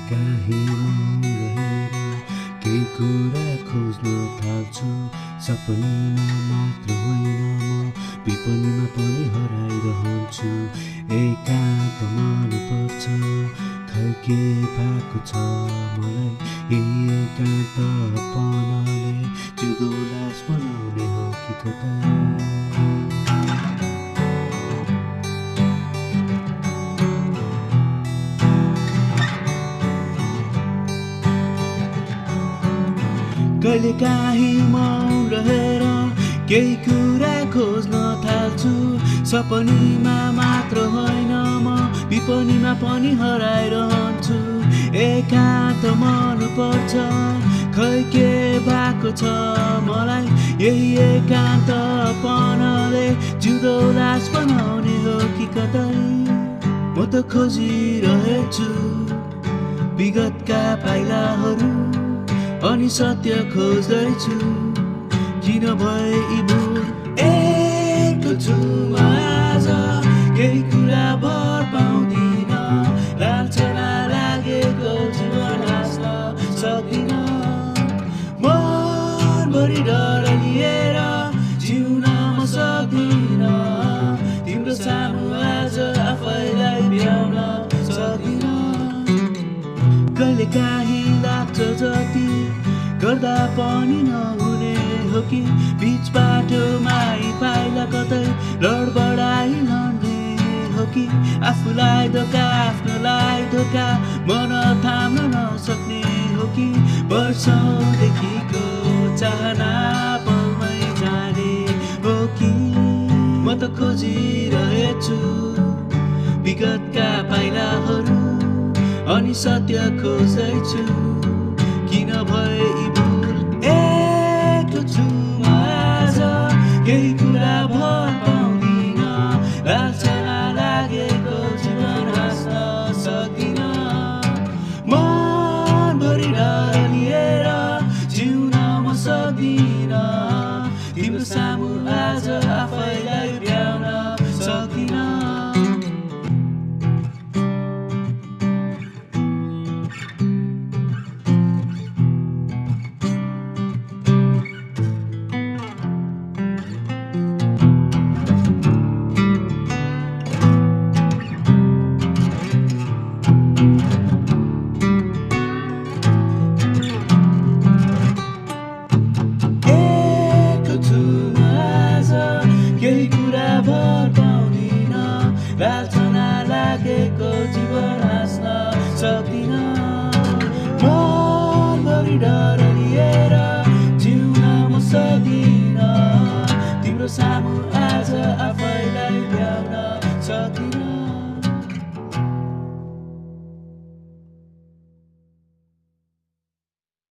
काहीँ मौन रहेर केही कुरा खोज्न थाल्छु। सपनीमा मात्र होइन म विपनीमा पनि हराइरहन्छु। एकान्त मनपर्छ खै के भएको छ मलाई। यही एकान्तपनले जिउँदो लास बनाउने हो कि कता। कहिले काहीँ मौन रहेर केही कुरा खोज्न थाल्छु। सपनीमा मात्र होइन म विपनीमा पनि हराइरहन्छु। एकान्त मनपर्छ खै के भएको छ मलाई। यही एकान्तपनले जिउँदो लास बनाउने हो कि कतै। म त खोजिरहेछु विगतका पाइलाहरू अनि सत्य खोज्दैछु। किन भए यी भुल एक्लो छु म आज केही कुरा भर पाउँदिन। लालचना लागेको जीवन हाँस्न सक्दिन। मनभरि डर लिएर जिउन म सक्दिन। तिम्रो सामु आज आफैलाई भ्याउन सक्दिन। कहिले काहीँ लाग्छ जति गर्दा पनि नहुने हो कि बीच बाटोमा पाइला कतै लडबडाई लड्ने हो कि। आफूलाई धोका आफ्नोलाई धोका मन थाम्न नसक्ने हो कि। वर्षौँदेखिको चाहना पलमै जाने हो कि। म त खोजिरहेछु विगतका पाइलाहरू अनि सत्य खोज्दैछु। किन भए यी भुल एक्लो छु म आज केही कुरा भर पाउँदिन। लालचना लागेको जीवन हाँस्न सक्दिन। मनभरि डर लिएर जिउन म सक्दिन। तिम्रो सामु आज आफैलाई भ्याउन सक्दिन। लालचना लागेको जीवन हाँस्न सक्दिन। मनभरि डर